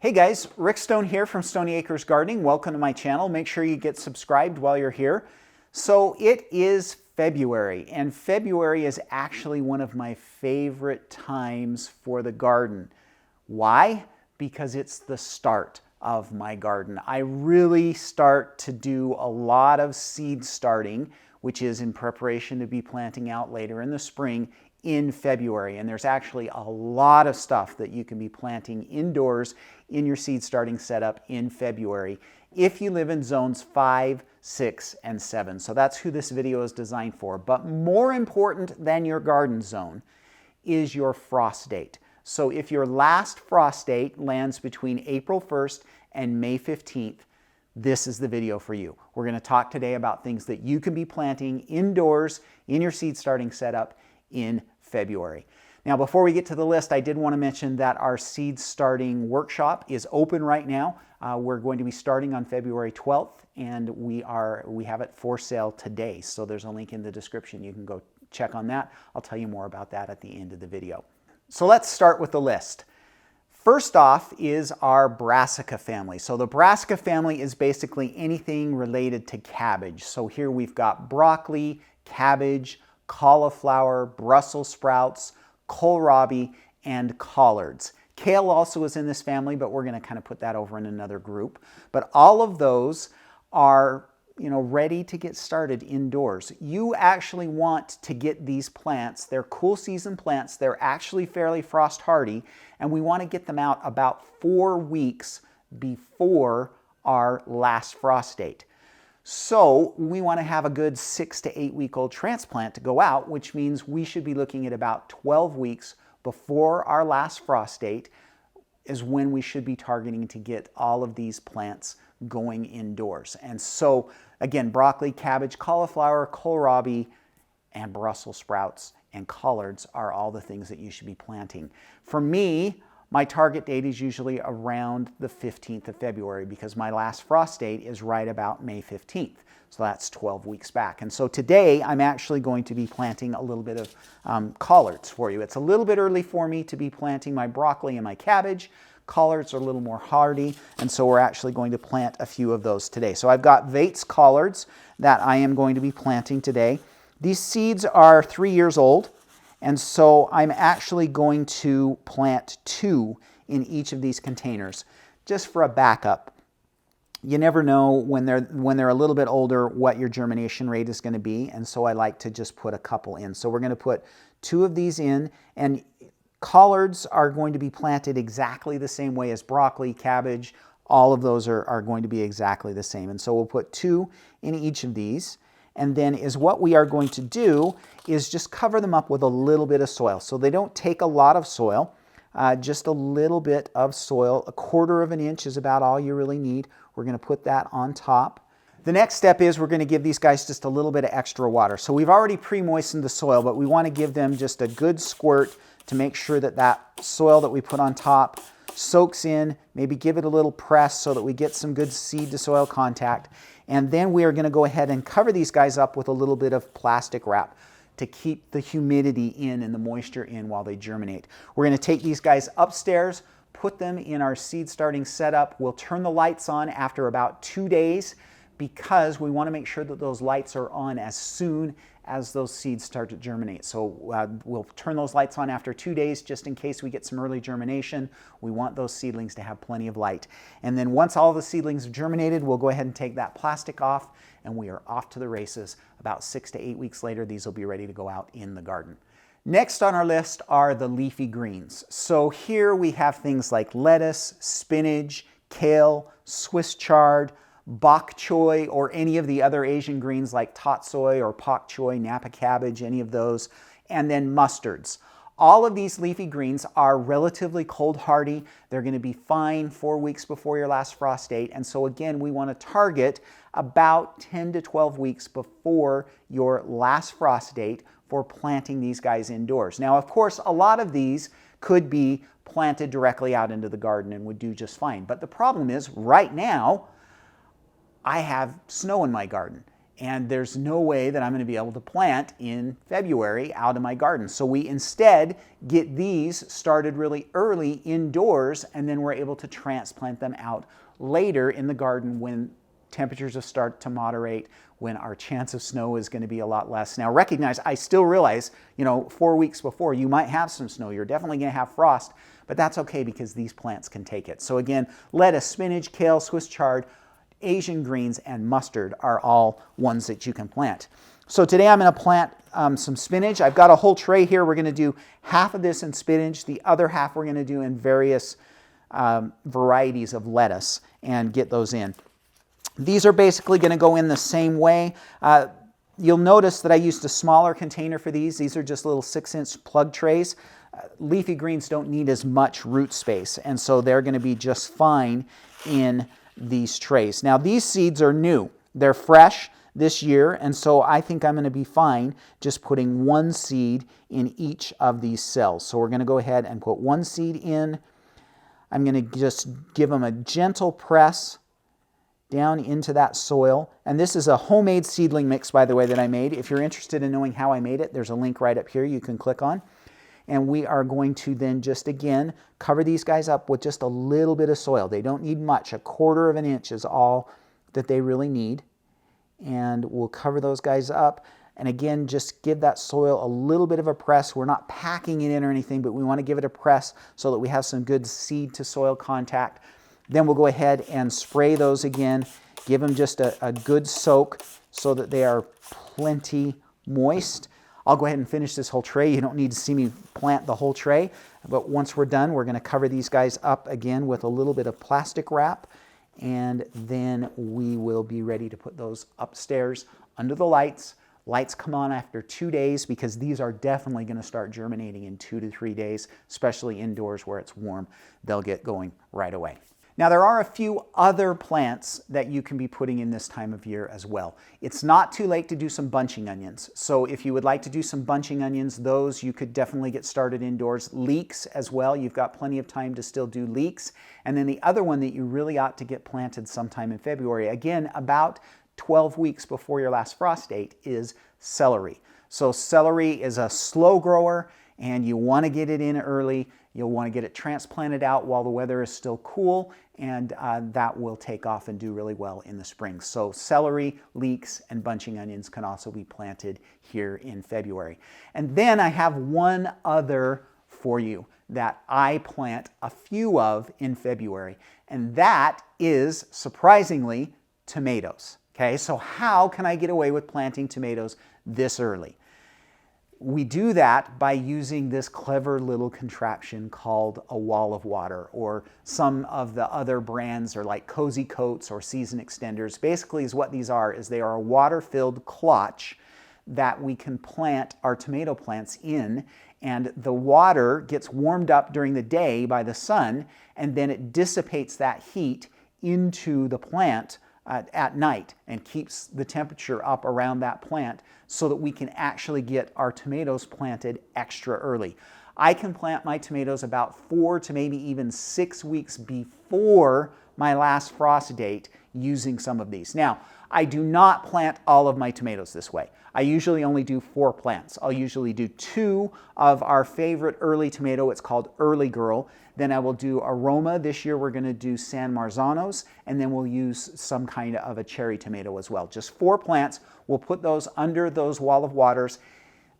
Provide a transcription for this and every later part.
Hey guys, Rick Stone here from Stoney Acres Gardening. Welcome to my channel. Make sure you get subscribed while you're here. So it is February, and February is actually one of my favorite times for the garden. Why? Because it's the start of my garden. I really start to do a lot of seed starting, which is in preparation to be planting out later in the spring in February. And there's actually a lot of stuff that you can be planting indoors in your seed starting setup in February if you live in zones 5, 6, and 7. So that's who this video is designed for. But more important than your garden zone is your frost date. So if your last frost date lands between April 1st and May 15th, this is the video for you. We're going to talk today about things that you can be planting indoors in your seed starting setup in February. Now, before we get to the list, I did want to mention that our seed starting workshop is open right now. We're going to be starting on February 12th, and we have it for sale today. So there's a link in the description. You can go check on that. I'll tell you more about that at the end of the video. So let's start with the list. First off is our Brassica family. So the Brassica family is basically anything related to cabbage. So here we've got broccoli, cabbage, cauliflower, Brussels sprouts, kohlrabi, and collards. Kale also is in this family, but we're going to kind of put that over in another group. But all of those are, ready to get started indoors. You actually want to get these plants. They're cool season plants. They're actually fairly frost hardy, and we want to get them out about 4 weeks before our last frost date. So we want to have a good 6 to 8 week old transplant to go out, which means we should be looking at about 12 weeks before our last frost date is when we should be targeting to get all of these plants going indoors. And so again, broccoli, cabbage, cauliflower, kohlrabi, and Brussels sprouts and collards are all the things that you should be planting. For me, my target date is usually around the 15th of February because my last frost date is right about May 15th. So that's 12 weeks back. And so today I'm actually going to be planting a little bit of collards for you. It's a little bit early for me to be planting my broccoli and my cabbage. Collards are a little more hardy, and so we're actually going to plant a few of those today. So I've got Vates collards that I am going to be planting today. These seeds are 3 years old. And so I'm actually going to plant 2 in each of these containers just for a backup. You never know when they're a little bit older what your germination rate is going to be, and so I like to just put a couple in. So we're going to put 2 of these in, and collards are going to be planted exactly the same way as broccoli, cabbage. All of those are going to be exactly the same. And so we'll put 2 in each of these. And then what we are going to do is just cover them up with a little bit of soil. So they don't take a lot of soil, just a little bit of soil. 1/4 of an inch is about all you really need. We're going to put that on top. The next step is we're going to give these guys just a little bit of extra water. So we've already pre-moistened the soil, but we want to give them just a good squirt to make sure that that soil that we put on top soaks in. Maybe give it a little press so that we get some good seed to soil contact. And then we are going to go ahead and cover these guys up with a little bit of plastic wrap to keep the humidity in and the moisture in while they germinate. We're going to take these guys upstairs, put them in our seed starting setup. We'll turn the lights on after about 2 days because we want to make sure that those lights are on as soon as those seeds start to germinate. So we'll turn those lights on after 2 days just in case we get some early germination. We want those seedlings to have plenty of light. And then once all the seedlings have germinated, we'll go ahead and take that plastic off, and we are off to the races. About 6 to 8 weeks later, these will be ready to go out in the garden. Next on our list are the leafy greens. So here we have things like lettuce, spinach, kale, Swiss chard, bok choy, or any of the other Asian greens like tatsoi or pak choy, Napa cabbage, any of those, and then mustards. All of these leafy greens are relatively cold hardy. They're going to be fine 4 weeks before your last frost date. And so again, we want to target about 10 to 12 weeks before your last frost date for planting these guys indoors. Now, of course, a lot of these could be planted directly out into the garden and would do just fine. But the problem is right now, I have snow in my garden. and there's no way that I'm going to be able to plant in February out in my garden. So we instead get these started really early indoors, and then we're able to transplant them out later in the garden when temperatures will start to moderate, when our chance of snow is going to be a lot less. Now recognize, I still realize, 4 weeks before you might have some snow. You're definitely going to have frost, but that's okay because these plants can take it. So again, lettuce, spinach, kale, Swiss chard, Asian greens, and mustard are all ones that you can plant. So today I'm going to plant some spinach. I've got a whole tray here. We're going to do half of this in spinach. The other half we're going to do in various varieties of lettuce and get those in. These are basically going to go in the same way. You'll notice that I used a smaller container for these. These are just little 6-inch plug trays. Leafy greens don't need as much root space, and so they're going to be just fine in these trays. Now these seeds are new. They're fresh this year, and so I think I'm going to be fine just putting one seed in each of these cells. So we're going to go ahead and put one seed in. I'm going to just give them a gentle press down into that soil. And this is a homemade seedling mix, by the way, that I made. If you're interested in knowing how I made it, there's a link right up here you can click on. And we are going to then just, again, cover these guys up with just a little bit of soil. They don't need much. 1/4 of an inch is all that they really need. And we'll cover those guys up. And again, just give that soil a little bit of a press. We're not packing it in or anything, but we want to give it a press so that we have some good seed to soil contact. Then we'll go ahead and spray those again. Give them just a good soak so that they are plenty moist. I'll go ahead and finish this whole tray. You don't need to see me plant the whole tray, but once we're done, we're going to cover these guys up again with a little bit of plastic wrap, and then we will be ready to put those upstairs under the lights. Lights come on after 2 days because these are definitely going to start germinating in 2 to 3 days, especially indoors where it's warm. They'll get going right away. Now there are a few other plants that you can be putting in this time of year as well. It's not too late to do some bunching onions. So if you would like to do some bunching onions, those you could definitely get started indoors. Leeks as well, you've got plenty of time to still do leeks. And then the other one that you really ought to get planted sometime in February, again about 12 weeks before your last frost date, is celery. So celery is a slow grower and you want to get it in early. You'll want to get it transplanted out while the weather is still cool, and that will take off and do really well in the spring. So celery, leeks, and bunching onions can also be planted here in February. And then I have one other for you that I plant a few of in February, and that is, surprisingly, tomatoes. Okay, so how can I get away with planting tomatoes this early? We do that by using this clever little contraption called a wall of water, or some of the other brands are like Cozy Coats or Season Extenders. Basically is what these are, is they are a water-filled clutch that we can plant our tomato plants in, and the water gets warmed up during the day by the sun, and then it dissipates that heat into the plant at night and keeps the temperature up around that plant so that we can actually get our tomatoes planted extra early. I can plant my tomatoes about 4 to maybe even 6 weeks before my last frost date using some of these. Now, I do not plant all of my tomatoes this way. I usually only do 4 plants. I'll usually do 2 of our favorite early tomato. It's called Early Girl. Then I will do Aroma. This year we're going to do San Marzanos, and then we'll use some kind of a cherry tomato as well. Just 4 plants. We'll put those under those wall of waters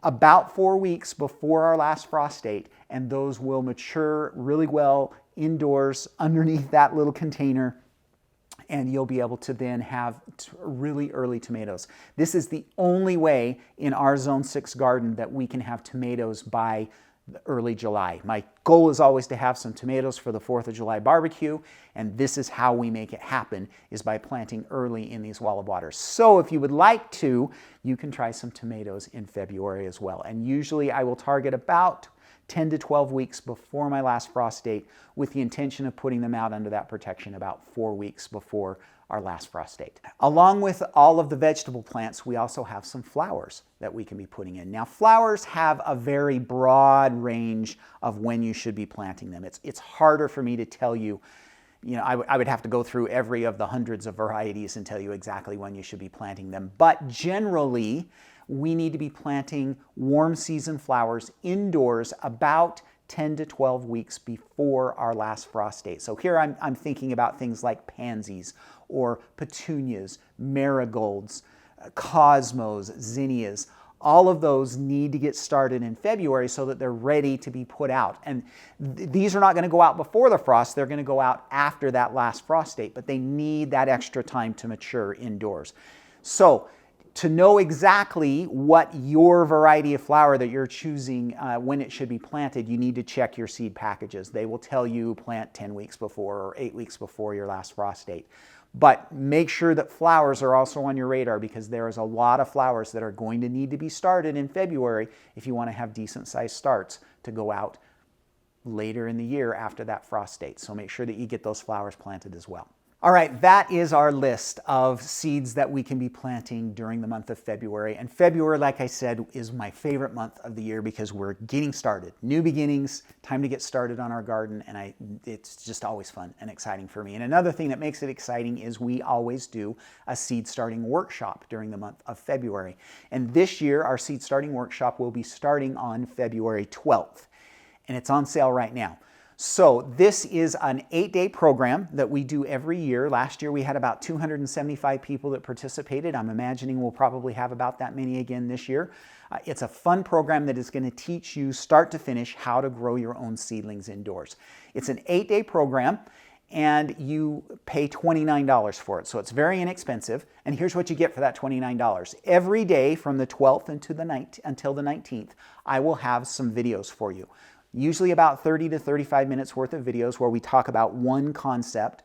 about 4 weeks before our last frost date, and those will mature really well indoors underneath that little container, and you'll be able to then have really early tomatoes. This is the only way in our Zone 6 garden that we can have tomatoes by early July. My goal is always to have some tomatoes for the 4th of July barbecue, and this is how we make it happen, is by planting early in these wall of waters. So if you would like to, you can try some tomatoes in February as well. And usually I will target about 10 to 12 weeks before my last frost date, with the intention of putting them out under that protection about 4 weeks before our last frost date. Along with all of the vegetable plants, we also have some flowers that we can be putting in. Now, flowers have a very broad range of when you should be planting them. It's harder for me to tell you, I would have to go through every of the hundreds of varieties and tell you exactly when you should be planting them. But generally, we need to be planting warm season flowers indoors about 10 to 12 weeks before our last frost date. So here I'm thinking about things like pansies or petunias, marigolds, cosmos, zinnias. All of those need to get started in February so that they're ready to be put out. And these are not going to go out before the frost. They're going to go out after that last frost date, but they need that extra time to mature indoors. So to know exactly what your variety of flower that you're choosing when it should be planted, you need to check your seed packages. They will tell you plant 10 weeks before or 8 weeks before your last frost date. But make sure that flowers are also on your radar, because there is a lot of flowers that are going to need to be started in February if you want to have decent sized starts to go out later in the year after that frost date. So make sure that you get those flowers planted as well. All right, that is our list of seeds that we can be planting during the month of February. And February, like I said, is my favorite month of the year because we're getting started. New beginnings, time to get started on our garden, and it's just always fun and exciting for me. And another thing that makes it exciting is we always do a seed starting workshop during the month of February. And this year, our seed starting workshop will be starting on February 12th, and it's on sale right now. So this is an 8-day program that we do every year. Last year we had about 275 people that participated. I'm imagining we'll probably have about that many again this year. It's a fun program that is going to teach you start to finish how to grow your own seedlings indoors. It's an 8-day program and you pay $29 for it. So it's very inexpensive. And here's what you get for that $29. Every day from the 12th until the 19th, I will have some videos for you. Usually about 30 to 35 minutes worth of videos where we talk about one concept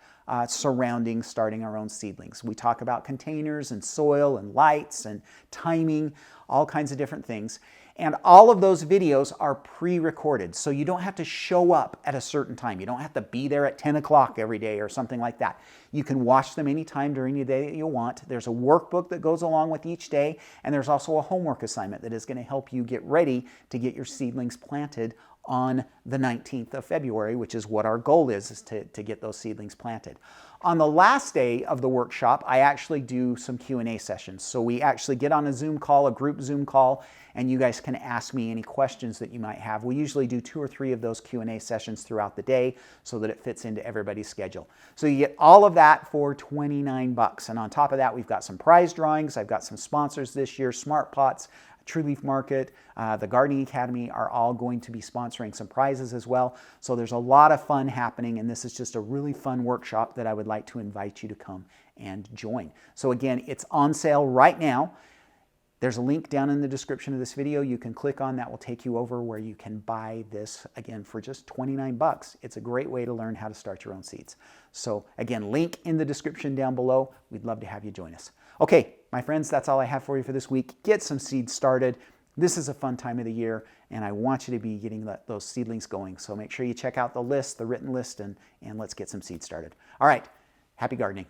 surrounding starting our own seedlings. We talk about containers and soil and lights and timing, all kinds of different things. And all of those videos are pre-recorded, so you don't have to show up at a certain time. You don't have to be there at 10 o'clock every day or something like that. You can watch them anytime during the day that you want. There's a workbook that goes along with each day, and there's also a homework assignment that is going to help you get ready to get your seedlings planted on the 19th of February, which is what our goal is to get those seedlings planted. On the last day of the workshop, I actually do some Q&A sessions. So we actually get on a Zoom call, a group Zoom call, and you guys can ask me any questions that you might have. We usually do 2 or 3 of those Q&A sessions throughout the day so that it fits into everybody's schedule. So you get all of that for $29. And on top of that, we've got some prize drawings. I've got some sponsors this year, Smart Pots, True Leaf Market, the Gardening Academy are all going to be sponsoring some prizes as well. So there's a lot of fun happening, and this is just a really fun workshop that I would like to invite you to come and join. So again, it's on sale right now. There's a link down in the description of this video you can click on that will take you over where you can buy this, again, for just $29. It's a great way to learn how to start your own seeds. So again, link in the description down below. We'd love to have you join us. Okay, my friends, that's all I have for you for this week. Get some seeds started. This is a fun time of the year, and I want you to be getting those seedlings going. So make sure you check out the list, the written list, and let's get some seeds started. All right, happy gardening.